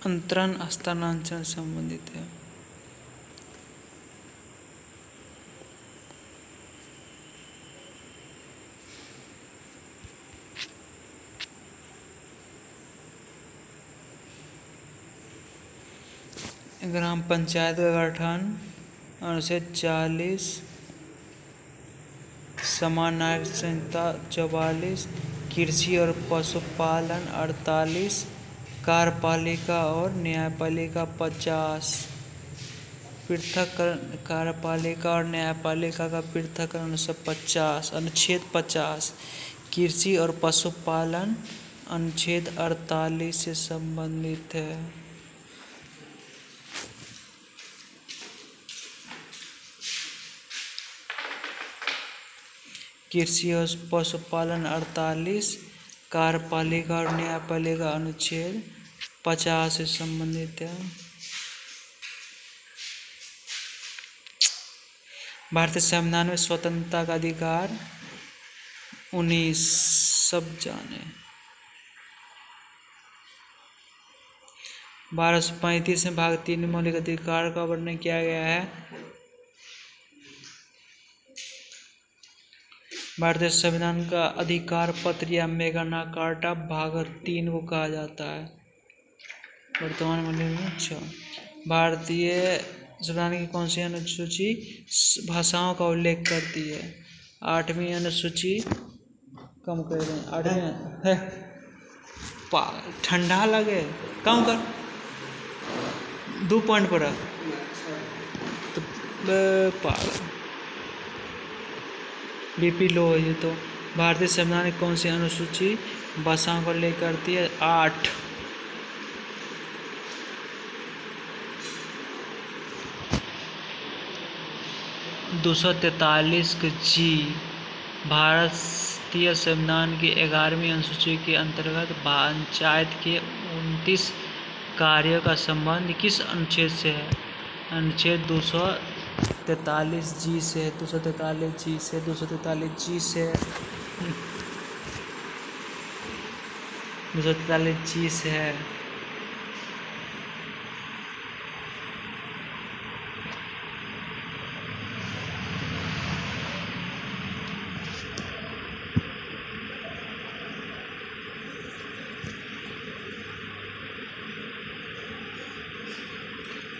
अंतरण स्थानांतरण संबंधित है। ग्राम पंचायत का गठन अनुच्छेद 40, समान नागरिक संहिता 44, कृषि और पशुपालन 48, कार्यपालिका और न्यायपालिका 50, पृथक्करण कार्यपालिका और न्यायपालिका का पृथक्करण 1950, अनुच्छेद 50, कृषि और पशुपालन अनुच्छेद 48 से संबंधित है। कृषि और पशुपालन 48, कार्यपालिका और न्यायपालिका अनुच्छेद 50 से संबंधित है। भारतीय संविधान में स्वतंत्रता का अधिकार 19 सब जाने। 1235 में भाग 3 मौलिक अधिकार का वर्णन किया गया है। भारतीय संविधान का अधिकार पत्र या मैग्ना कार्टा भाग 3 को कहा जाता है। वर्तमान में अच्छा भारतीय संविधान की कौन सी अनुसूची भाषाओं का उल्लेख करती है? 8वीं अनुसूची। कम कर दें 8वीं है। ठंडा लगे कम कर 2 पॉइंट पर तो बीपी लो है। तो भारतीय संविधान की कौन सी अनुसूची भाषाओं को उल्लेख करती है? 8। (243) जी भारतीय संविधान की 11वीं अनुसूची के अंतर्गत पंचायत के 29 कार्यों का संबंध किस अनुच्छेद से है? अनुच्छेद 243 जी से 243 जी से 243 जी से 243 जी से है।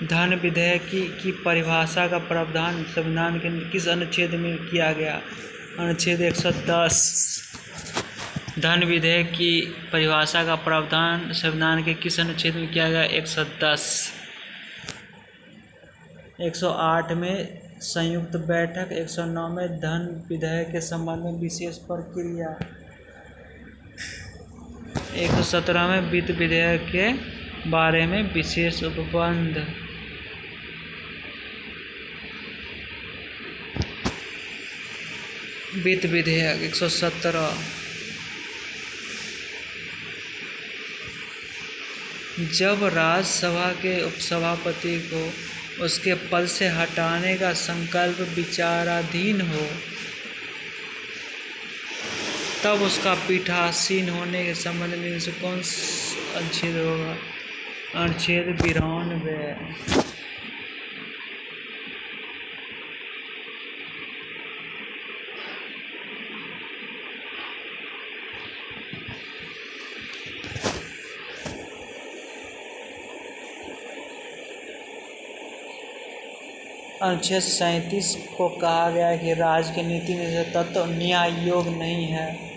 धन विधेयक की परिभाषा का प्रावधान संविधान के किस अनुच्छेद में किया गया? अनुच्छेद 110। धन विधेयक की परिभाषा का प्रावधान संविधान के किस अनुच्छेद में किया गया? 110। 108 में संयुक्त बैठक। 109 में धन विधेयक के संबंध में विशेष प्रक्रिया। 117 में वित्त विधेयक के बारे में विशेष उपबंध। वित्त विधेयक 117। जब राज्यसभा के उपसभापति को उसके पद से हटाने का संकल्प विचाराधीन हो तब उसका पीठासीन होने के संबंध में से कौन अनुच्छेद होगा? अनुच्छेद 92। अनुच्छेद 37 को कहा गया है कि राज्य के नीति निर्देशक तत्व न्याय योग्य नहीं है।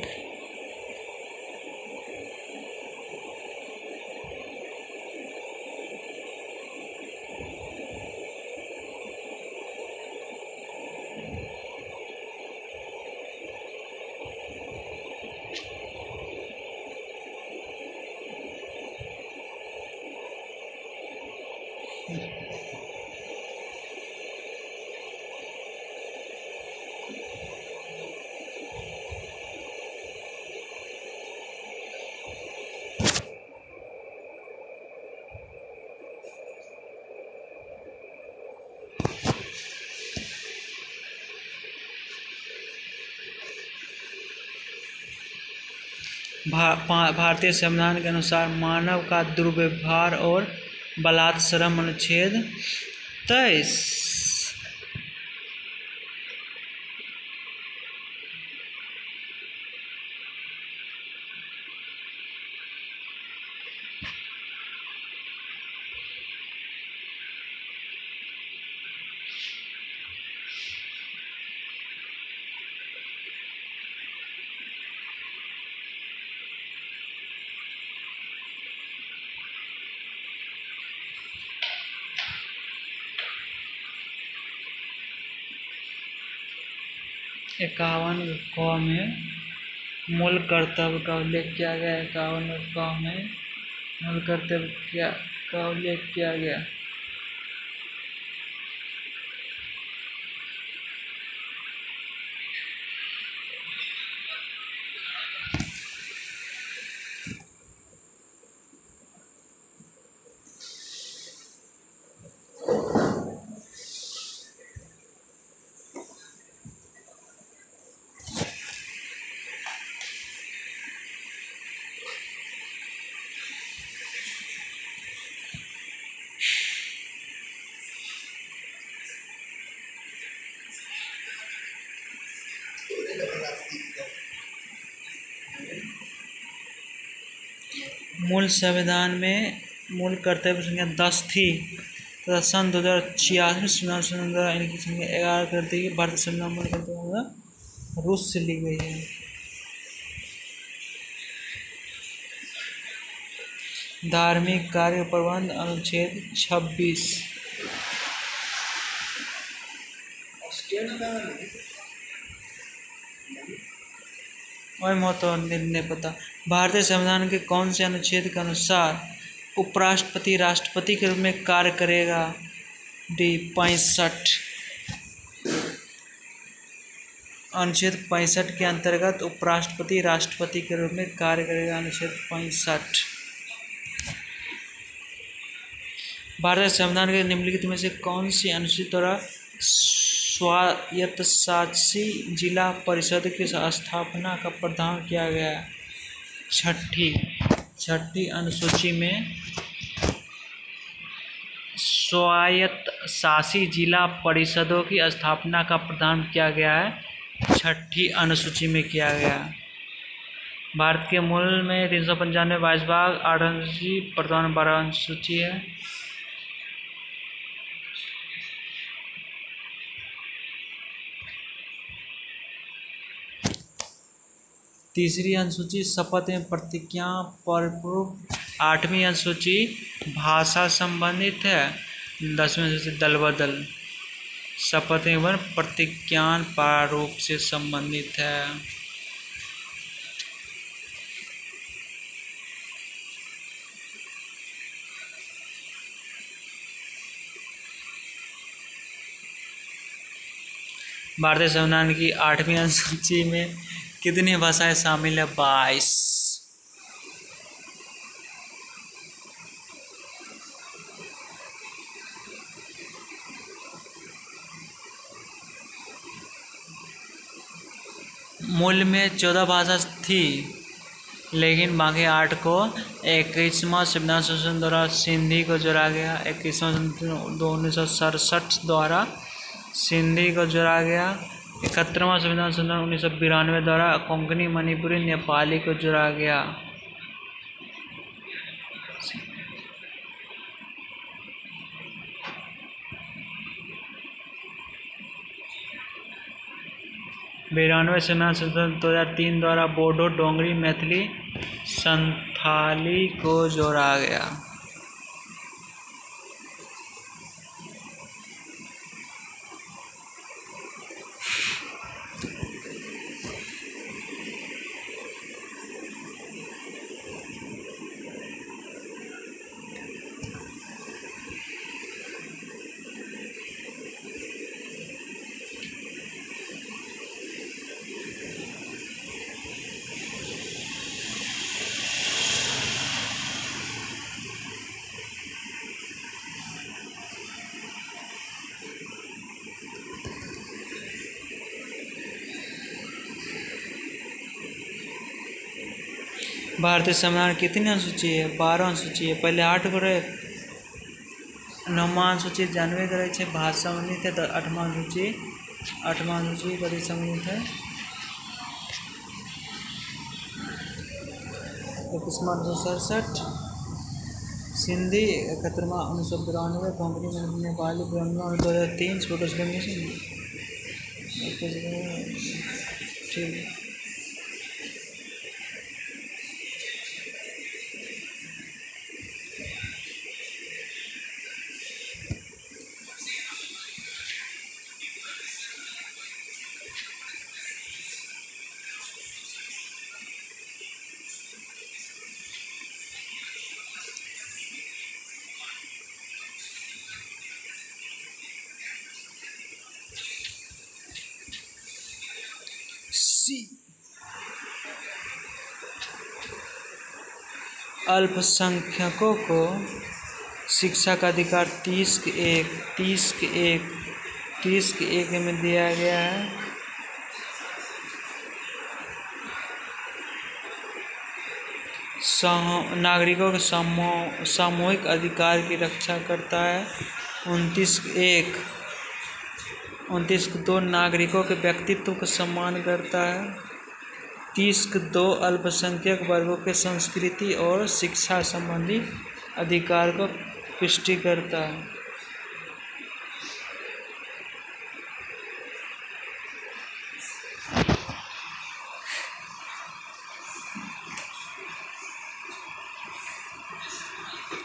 भारतीय संविधान के अनुसार मानव का दुर्व्यवहार और बलात्सरम अनुच्छेद 23। इक्यावन क में मूल कर्तव्य का उल्लेख किया गया। 51 क में मूल कर्तव्य का उल्लेख किया गया। मूल संविधान में मूल कर्तव्य संख्या 10 थी तथा सन 2086 द्वारा इनकी संख्या 11 कर दी गई। भारतीय संविधान मूल कर्तव्य रूस से ली गई है। धार्मिक कार्य प्रबंध अनुच्छेद 26। और महत्व नहीं पता। भारतीय संविधान के कौन से अनुच्छेद के अनुसार उपराष्ट्रपति राष्ट्रपति के रूप में कार्य करेगा? डी 65। अनुच्छेद 65 के अंतर्गत उपराष्ट्रपति राष्ट्रपति के रूप में कार्य करेगा। अनुच्छेद 65। भारतीय संविधान के निम्नलिखित में से कौन सी अनुसूची द्वारा स्वायत्तशासी जिला परिषद की स्थापना का प्रावधान किया गया है? छठी अनुसूची में स्वायत्तशासी जिला परिषदों की स्थापना का प्रावधान किया गया है। छठी अनुसूची में किया गया। भारत के मूल में 395 22 भाग 8 अनुसूची वर्तमान 12 अनुसूची है। तीसरी अनुसूची शपथ एवं प्रतिज्ञा परपूर्व। 8वीं अनुसूची भाषा संबंधित है। 10वीं अनुसूची दल बदल। शपथ एवं प्रतिज्ञान प्रारूप से संबंधित है। भारतीय संविधान की 8वीं अनुसूची में कितनी भाषाएं शामिल है? 22। मूल में 14 भाषा थी लेकिन बाकी 8 को 21वां संविधान संशोधन द्वारा सिंधी को जोड़ा गया। 21वां संशोधन 1967 द्वारा सिंधी को जोड़ा गया। 71वां संविधान संशोधन 1992 द्वारा कोंकणी मणिपुरी नेपाली को जोड़ा गया। बिरानवे संविधान संशोधन 2003 द्वारा बोडो डोंगरी मैथिली संथाली को जोड़ा गया। भारतीय संविधान कितनी अनुसूची है? 12 अनुसूची है। पहले 8 गो रहे, 9वां अनुसूची जानबे करे छे भाषा सम्बन्धित है। तो 8वां अनुसूची कथी सम्बन्धित है? 21वां 1967 सिंधी, 71वां 1992 कोंकणी नेपाली 92वां 2003 छोटो ठीक। अल्पसंख्यकों को शिक्षा का अधिकार 30 के 1 में दिया गया है। नागरिकों के सामूहिक अधिकार की रक्षा करता है। 29(1)(2) नागरिकों के व्यक्तित्व का सम्मान करता है। 30(2) अल्पसंख्यक वर्गों के संस्कृति और शिक्षा संबंधी अधिकार को पुष्टि करता है।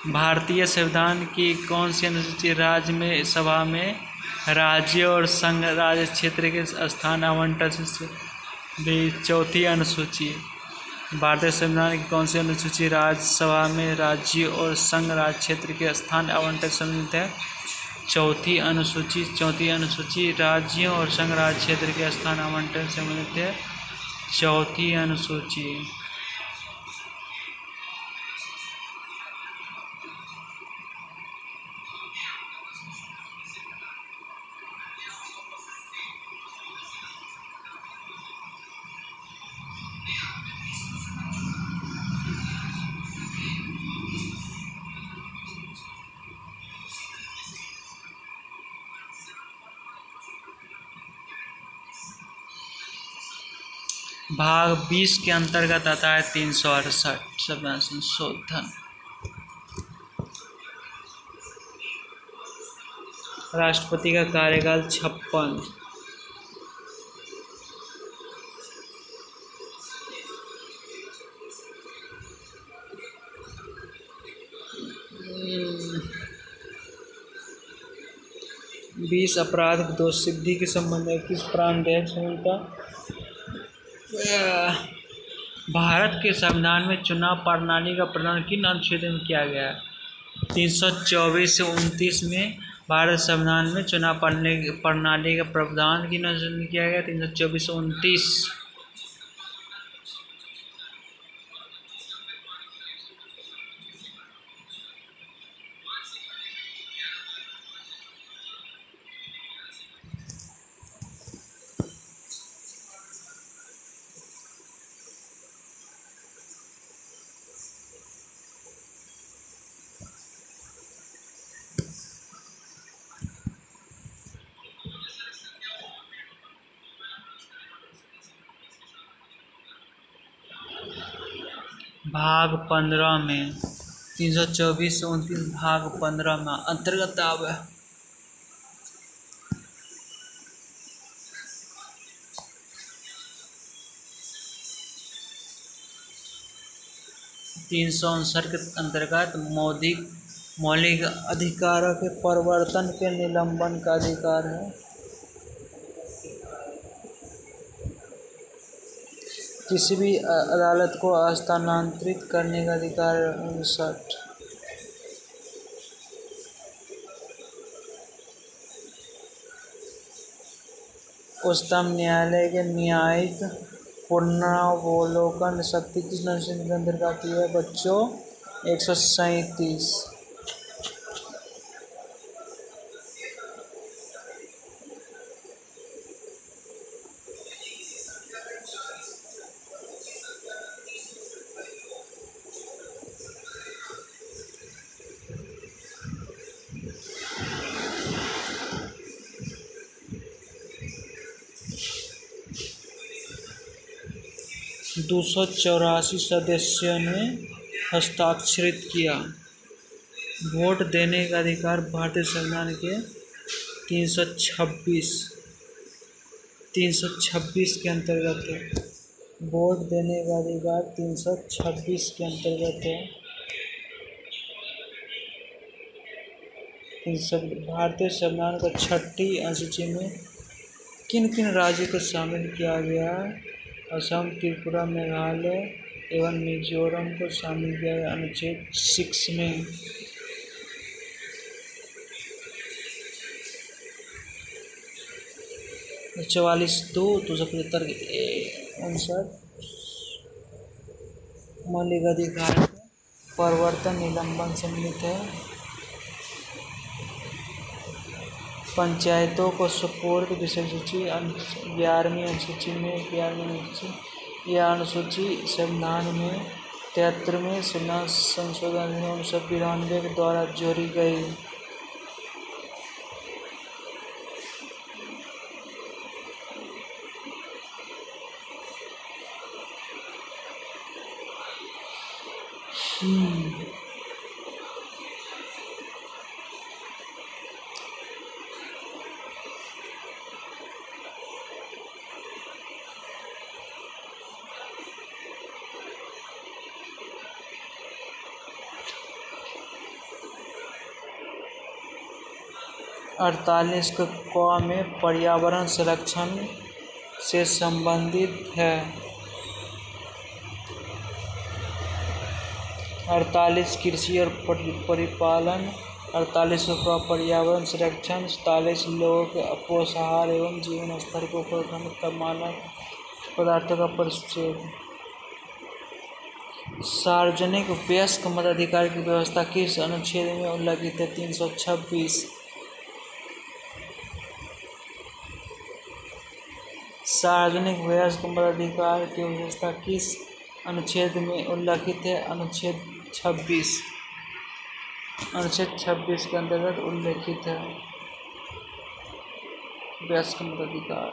भारतीय संविधान की कौन सी अनुसूची राज्यसभा में राज्य और संघ राज्य क्षेत्र के स्थान आवंटन से भी? 4थी अनुसूची। भारतीय संविधान की कौन सी अनुसूची राज्यसभा में राज्य और संघ राज्य क्षेत्र के स्थान आवंटन से संबंधित है? 4थी अनुसूची राज्यों और संघ राज्य क्षेत्र के स्थान आवंटन से संबंधित है। 4थी अनुसूची। भाग 20 के अंतर्गत आता है 368 संविधान संशोधन। राष्ट्रपति का कार्यकाल 56। बीस अपराध दोष सिद्धि के संबंध में किस प्रांत है क्षमता? भारत के संविधान में चुनाव प्रणाली का प्रदान किन अनुच्छेद में किया गया है? 324 से 29 में भारत संविधान में चुनाव प्रणाली का प्रावधान किन अनुच्छेद में किया गया? 324 से 29। भाग 15 में 324 से 29 भाग 15 में अंतर्गत आवे। तीन सौ 59 के अंतर्गत मौलिक अधिकारों के परिवर्तन के निलंबन का अधिकार है। किसी भी अदालत को स्थानांतरित करने का अधिकार 59। उच्चतम न्यायालय के न्यायिक पुनरावलोकन शक्ति किस अनुच्छेद के अंतर्गत आती है बच्चों? 137। 284 सदस्यों ने हस्ताक्षरित किया। वोट देने का अधिकार भारतीय संविधान के 326 के अंतर्गत है। वोट देने का अधिकार 326 के अंतर्गत है। भारतीय संविधान को छठी अनुसूची में किन किन राज्यों को शामिल किया गया? असम, त्रिपुरा, मेघालय एवं मिजोरम को शामिल किया गया अनुच्छेद 6 में। तो 44(2), 275 59 मौलिक अधिकार परिवर्तन निलंबन सम्मिलित है। पंचायतों को सुपुर्द विषय सूची 11वीं अनुसूची में 11वीं यह अनुसूची संविधान में 73वें संविधान संशोधन 1992 के द्वारा जोड़ी गई। अड़तालीस क में पर्यावरण संरक्षण से संबंधित है। 48 कृषि और परिपालन, 48 का पर्यावरण संरक्षण, 47 लोगों के पोषाहार एवं जीवन स्तर को प्रभावित मानक पदार्थों का परिच्छेद। सार्वजनिक वयस्क मताधिकार की व्यवस्था किस अनुच्छेद में उल्लिखित है? 326। सार्वजनिक वयस्क मताधिकार की व्यवस्था किस अनुच्छेद में उल्लिखित है? अनुच्छेद 26। अनुच्छेद 26 के अंतर्गत उल्लिखित है वयस्क मताधिकार।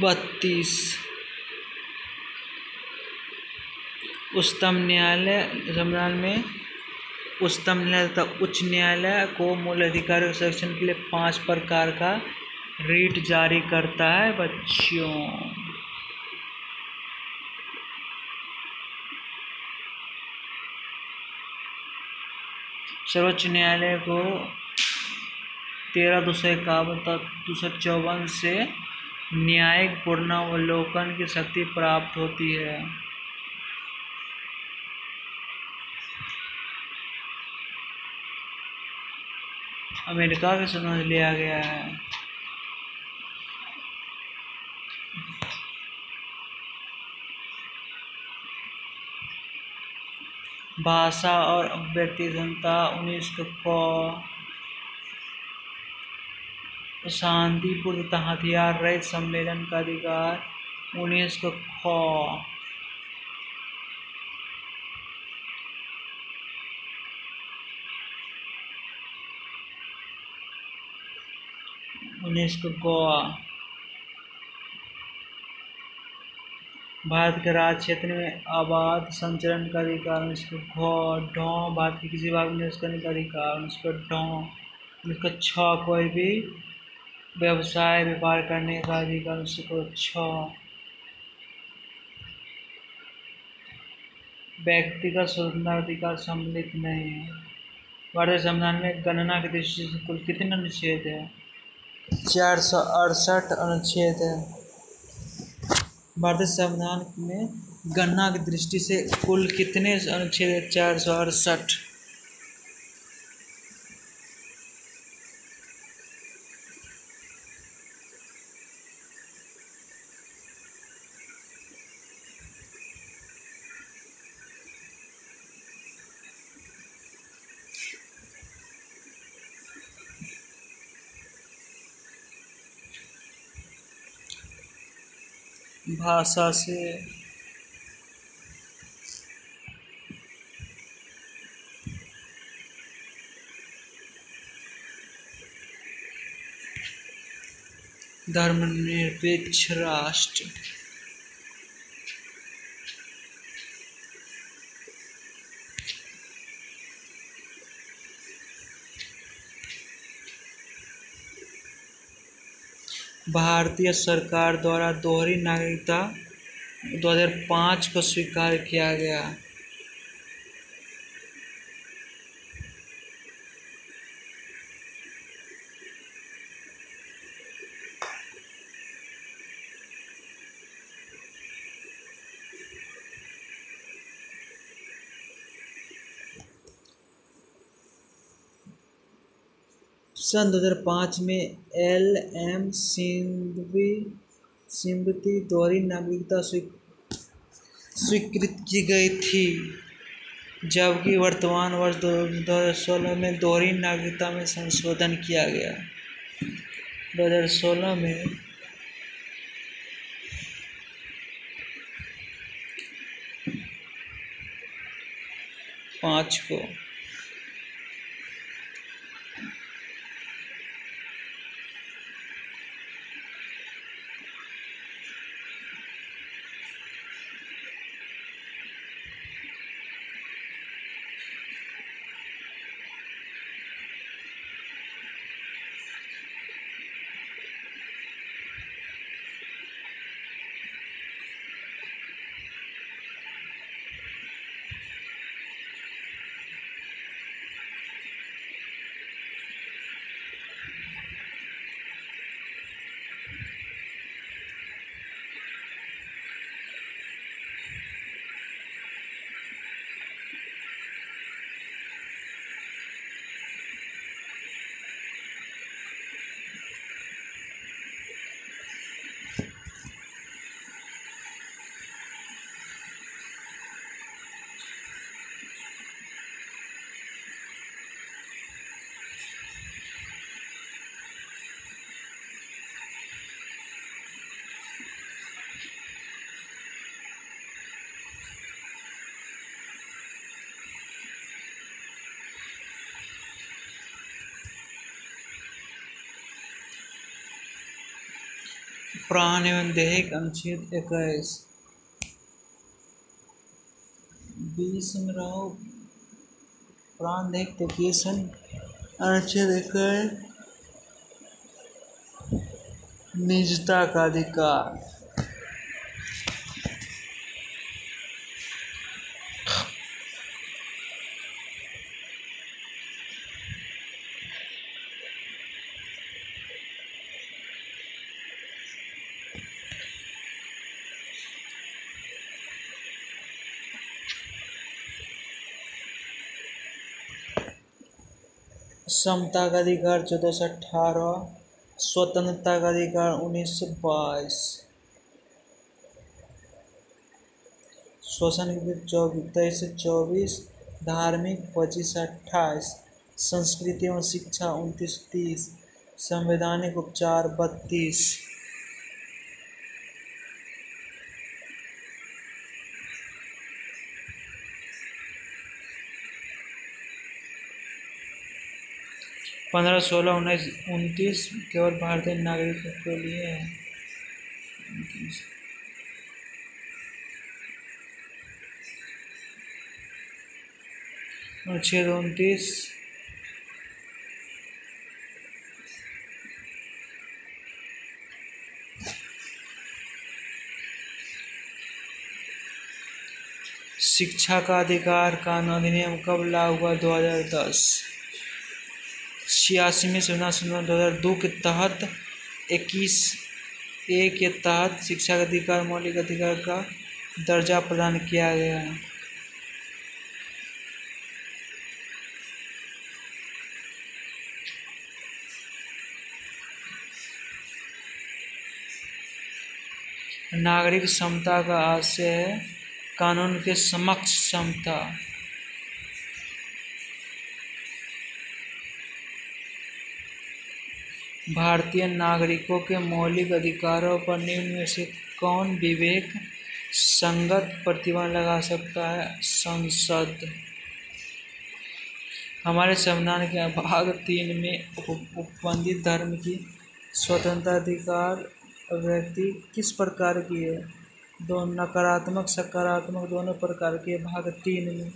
बत्तीस उच्चतम न्यायालय संविधान में उच्चतम न्यायालय तथा उच्च न्यायालय को मूल अधिकारों के संरक्षण के लिए 5 प्रकार का रीट जारी करता है बच्चों। सर्वोच्च न्यायालय को 13/251 तथा 254 से न्यायिक पुनरावलोकन की शक्ति प्राप्त होती है। अमेरिका के संबंध लिया गया है। भाषा और अभिव्यक्ति स्वतंत्रता 19 को शांतिपूर्ण तथा हथियार रहित सम्मेलन का अधिकार 19 को 19 को गोवा। भारत के राज्य क्षेत्र में आबाद संचरण का अधिकार 19 को ढौ। भारत के किसी भाग में निवेश करने का अधिकार 19 को ढौ। 19 को 6 कोई भी व्यवसाय व्यापार करने का अधिकार 19 को 6। व्यक्तिगत स्वतंत्रता अधिकार सम्मिलित नहीं है। भारतीय संविधान में गणना की दृष्टि से कुल कितने अनुच्छेद है? 468 अनुच्छेद है। भारतीय संविधान में गणना की दृष्टि से कुल कितने अनुच्छेद है? 468। धर्मनिरपेक्ष राष्ट्र। भारतीय सरकार द्वारा दोहरी नागरिकता 2005 को स्वीकार किया गया। सन 2005 में LM सिंबती दोहरी नागरिकता स्वीकृत की गई थी, जबकि वर्तमान वर्ष 2016 में दोहरी नागरिकता में संशोधन किया गया। 2016 में पाँच को प्राण एवं दैहिक अनुच्छेद 21 20 में रहो। प्राण दैहिक टेकेशन अनुच्छेद 21 निजता का अधिकार। समता का अधिकार 1418, स्वतंत्रता का अधिकार 1922, शोषण के 23 से 24, धार्मिक 25 से 28, संस्कृति एवं शिक्षा 29 से 30, संवैधानिक उपचार 32। पंद्रह, 16, 19, 29 केवल भारतीय नागरिकों के लिए है। अनुच्छेद 29 शिक्षा का अधिकार कानून अधिनियम कब लागू हुआ? 2010। 86 में संविधान 2002 के तहत 21A के तहत शिक्षा का अधिकार मौलिक अधिकार का दर्जा प्रदान किया गया। नागरिक समता का आशय है कानून के समक्ष समता। भारतीय नागरिकों के मौलिक अधिकारों पर निम्न में से कौन विवेक संगत प्रतिबंध लगा सकता है? संसद। हमारे संविधान के भाग 3 में उपबंधित धर्म की स्वतंत्राधिकार व्यक्ति किस प्रकार की है? दो नकारात्मक सकारात्मक दोनों प्रकार की है, भाग 3 में।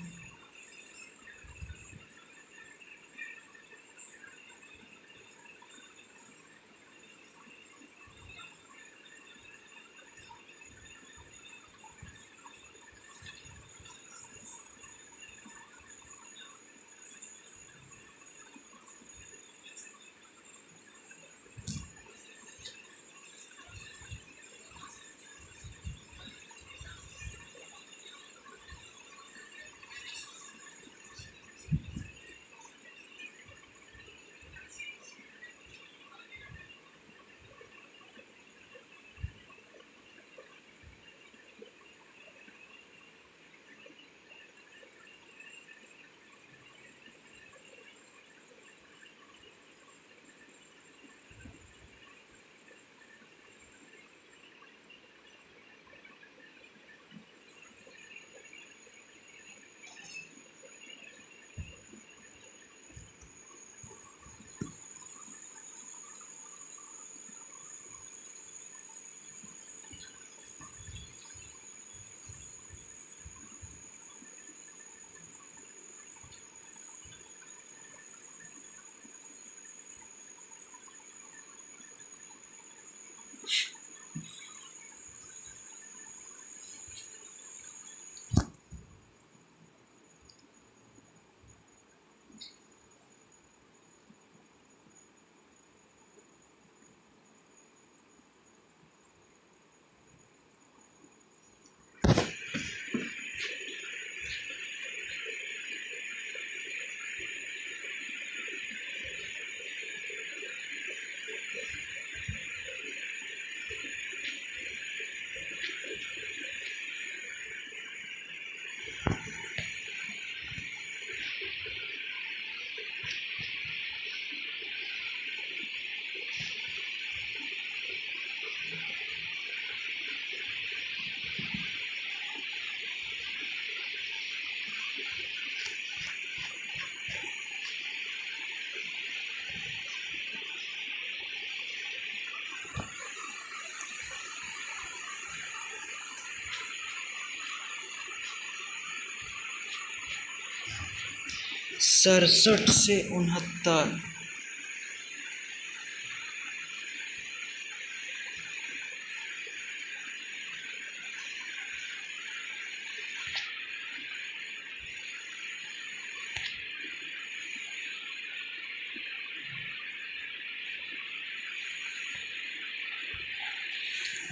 सड़सठ से 69।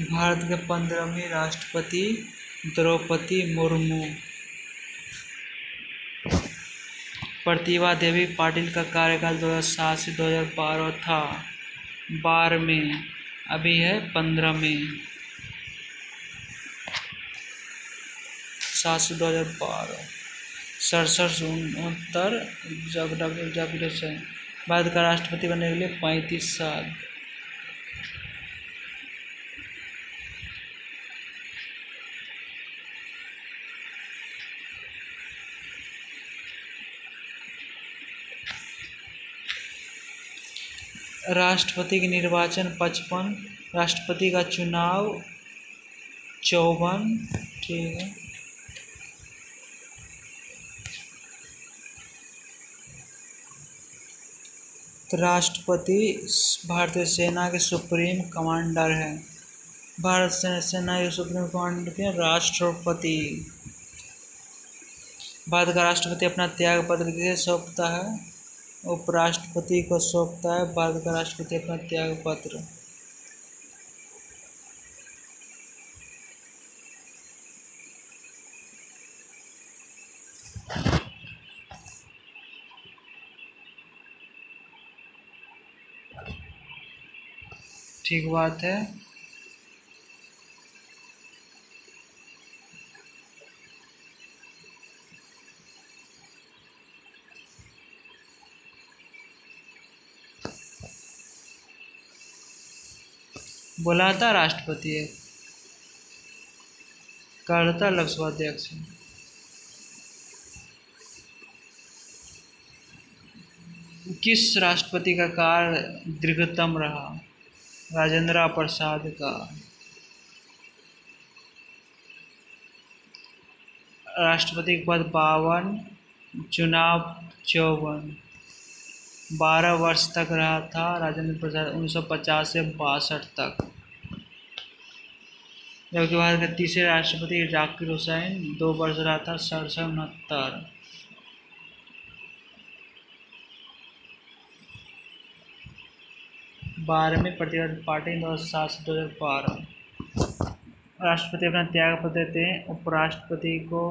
भारत के 15वीं राष्ट्रपति द्रौपदी मुर्मू। प्रतिभा देवी पाटिल का कार्यकाल 2007 से 2012 था। 12 में, अभी है 15 में। 7 से 2012। 67 से 69 जब डॉक्टर जगदीश है। भारत का राष्ट्रपति बनने के लिए 35 साल। राष्ट्रपति के निर्वाचन 55, राष्ट्रपति का चुनाव 54। ठीक है। तो राष्ट्रपति भारतीय सेना के सुप्रीम कमांडर है। भारत सेना के सुप्रीम कमांडर के राष्ट्रपति। भारत का राष्ट्रपति अपना त्याग पत्र किसे सौंपता है? उपराष्ट्रपति को सौंपता है भारत का राष्ट्रपति अपना त्याग पत्र। ठीक बात है। बोला था राष्ट्रपति है, करता लोकसभा अध्यक्ष। किस राष्ट्रपति का कार्य दीर्घतम रहा? राजेंद्र प्रसाद का। राष्ट्रपति के पद 52, चुनाव 54। 12 वर्ष तक रहा था राजेंद्र प्रसाद, 1950 से 62 तक। जबकि भारत के तीसरे राष्ट्रपति जाकिर हुसैन 2 वर्ष रहा था, 67-69। 12वीं प्रतिबद्ध पार्टी 2007 से 2012। राष्ट्रपति अपना त्याग पत्र देते हैं। उपराष्ट्रपति को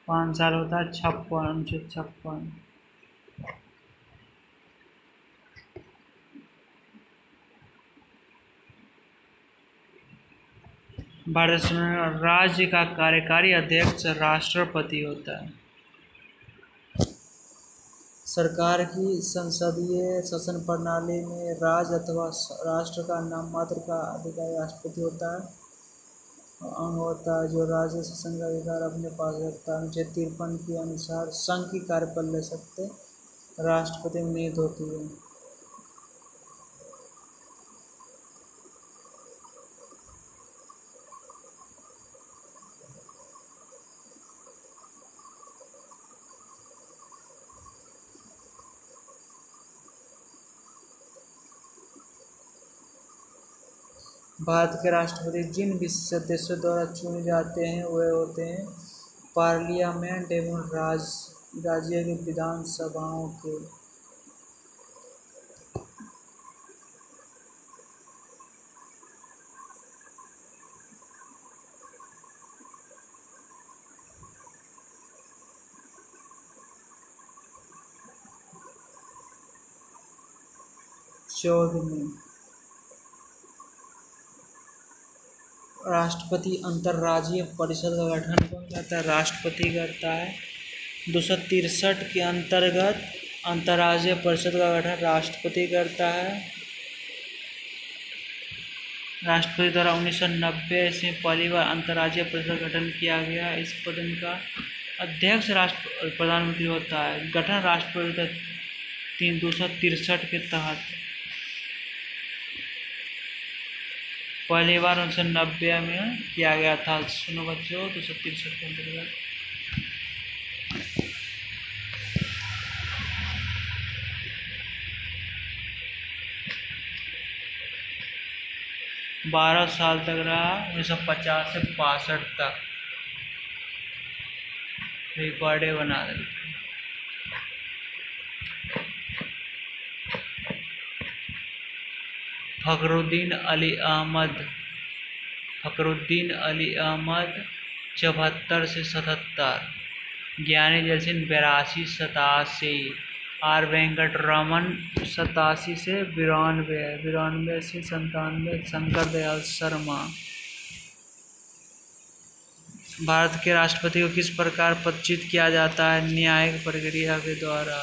5 साल होता है, 56। भारत राज्य का कार्यकारी अध्यक्ष राष्ट्रपति होता है। सरकार की संसदीय शासन प्रणाली में राज्य अथवा राष्ट्र का नाम मात्र का अधिकारी राष्ट्रपति होता है। अंग होता है जो राज्य शासन का अधिकार अपने पास रखता है। अनुच्छेद 53 के अनुसार संघ की कार्यपाल ले सकते राष्ट्रपति में नियुक्त होती है। भारत के राष्ट्रपति जिन सदस्यों द्वारा चुने जाते हैं वे होते हैं पार्लियामेंट एवं राज्य की विधानसभाओं के। चौदहवीं राष्ट्रपति अंतर्राज्यीय परिषद का गठन कौन करता है? राष्ट्रपति करता है। 263 के अंतर्गत अंतर्राज्यीय परिषद का गठन राष्ट्रपति करता है। राष्ट्रपति द्वारा 1990 ईस्वी में पहली बार अंतर्राज्यीय परिषद का गठन किया गया। इस पद का अध्यक्ष प्रधानमंत्री होता है। गठन राष्ट्रपति 263 के तहत पहली बार 1990 में किया गया था। सुनो बच्चों, 263 के अंतर्गत। बारह साल तक रहा, 1950 से 62 तक। रिकॉर्डे बना दे। फखरुद्दीन अली अहमद 74 से 77। ज्ञानी जैल सिंह 82-87। आर वेंकटरमन 87 से 92 से 97। शंकर दयाल शर्मा। भारत के राष्ट्रपति को किस प्रकार पदच्युत किया जाता है? न्यायिक प्रक्रिया के द्वारा।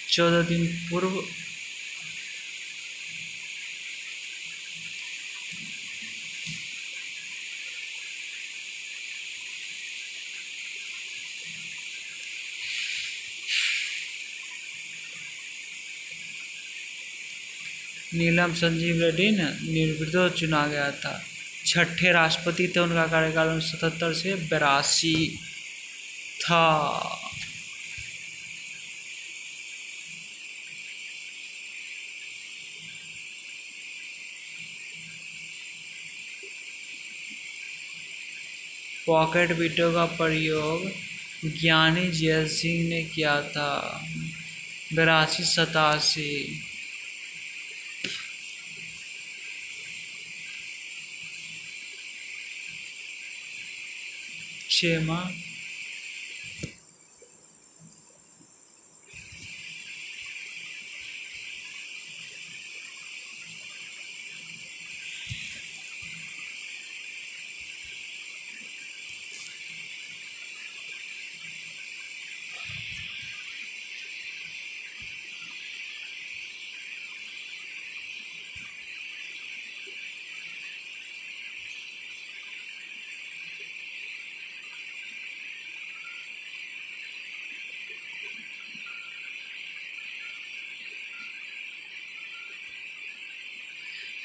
14 दिन पूर्व नीलम संजीव रेड्डी निर्विरोध चुना गया था। 6ठे राष्ट्रपति थे, उनका कार्यकाल 1977 से 82 था। पॉकेट वीटो का प्रयोग ज्ञानी जैल सिंह ने किया था। 82-87। क्षेमा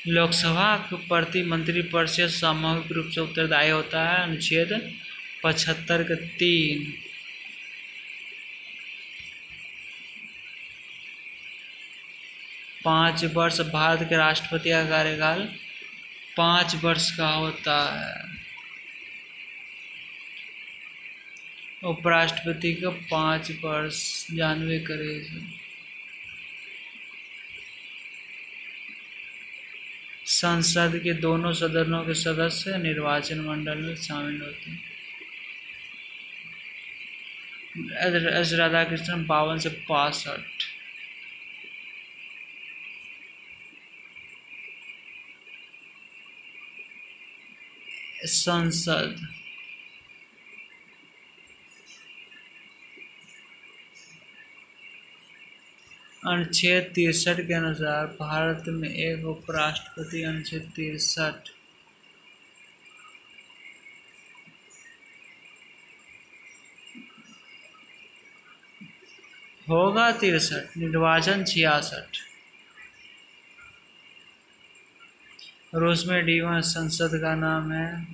लोकसभा के प्रति मंत्रिपरिषद सामूहिक रूप से उत्तरदायी होता है। अनुच्छेद 75 के 3। पाँच वर्ष भारत के राष्ट्रपति का कार्यकाल 5 वर्ष का होता है। उपराष्ट्रपति का 5 वर्ष। जानवे करे। संसद के दोनों सदनों के सदस्य निर्वाचन मंडल में शामिल होते हैं। एस राधाकृष्णन 52 से 65। संसद अनुच्छेद 63 के अनुसार भारत में एक उपराष्ट्रपति। अनुच्छेद 63 होगा 63। निर्वाचन 66। रूस में डीमा संसद का नाम है।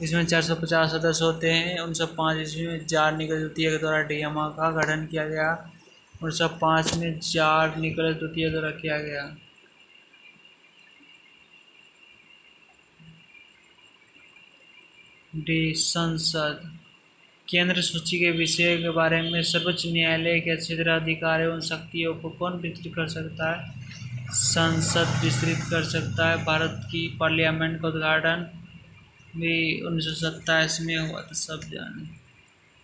इसमें 450 सदस्य होते हैं। 1905 ईस्वी में जार निकोलस द्वितीय के द्वारा डीमा का गठन किया गया। 1905 में जार निकोलस द्वितीय द्वारा किया गया। डी संसद केंद्र सूची के विषय के बारे में सर्वोच्च न्यायालय के क्षेत्राधिकार एवं शक्तियों को कौन विस्तृत कर सकता है? संसद विस्तृत कर सकता है। भारत की पार्लियामेंट का उद्घाटन भी 1927 में हुआ था, सब जाने।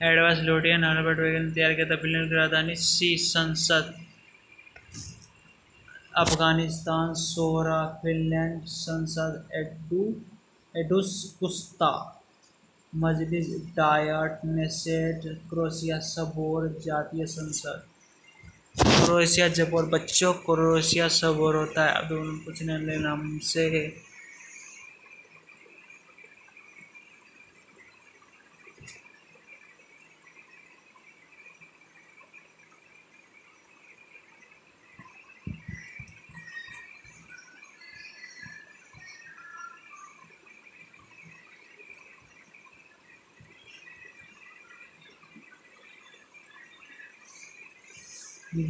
एडवर्ड लोडियन हर्बर्ट वेगन ने तैयार किया था। फिनलैंड की राजधानी सी। संसद अफगानिस्तान सोहरा। फिनलैंड संसद एडुस्कुस्ता। मजलिस डायट नेसेट। क्रोएशिया सबोर जातीय संसद। क्रोएशिया जबोर बच्चों क्रोएशिया सबोर होता है। अब पूछने लेना हमसे।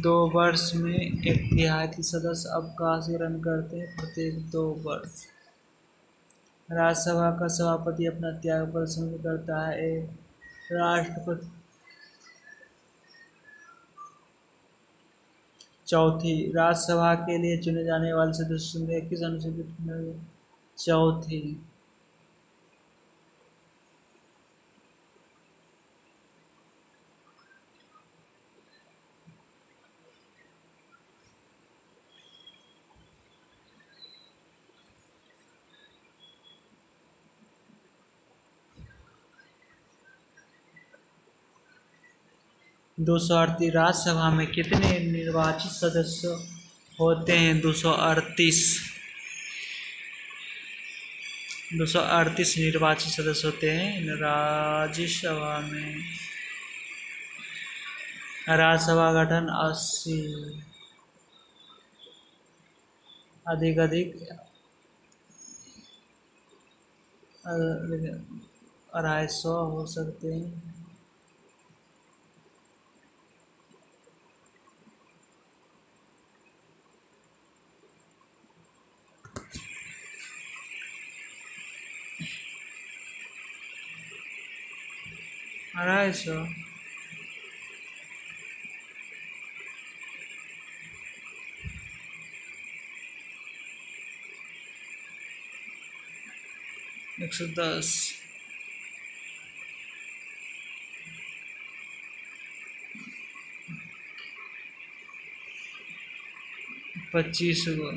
दो वर्ष में एक देहाती सदस्य अवकाश ग्रहण करते हैं। प्रत्येक 2 वर्ष। राज्यसभा का सभापति अपना त्याग पत्र करता है। राष्ट्रपति। चौथी, राज्यसभा के लिए चुने जाने वाले सदस्यों में किस अनुसूचित में? चौथी। दो सौ 238 राज्यसभा में कितने निर्वाचित सदस्य होते हैं? 238। 238 निर्वाचित सदस्य होते हैं राज्यसभा में। राज्यसभा गठन 80। अधिक 250 हो सकते हैं। अढ़ाई सौ। एक सौ 10। 25 गो।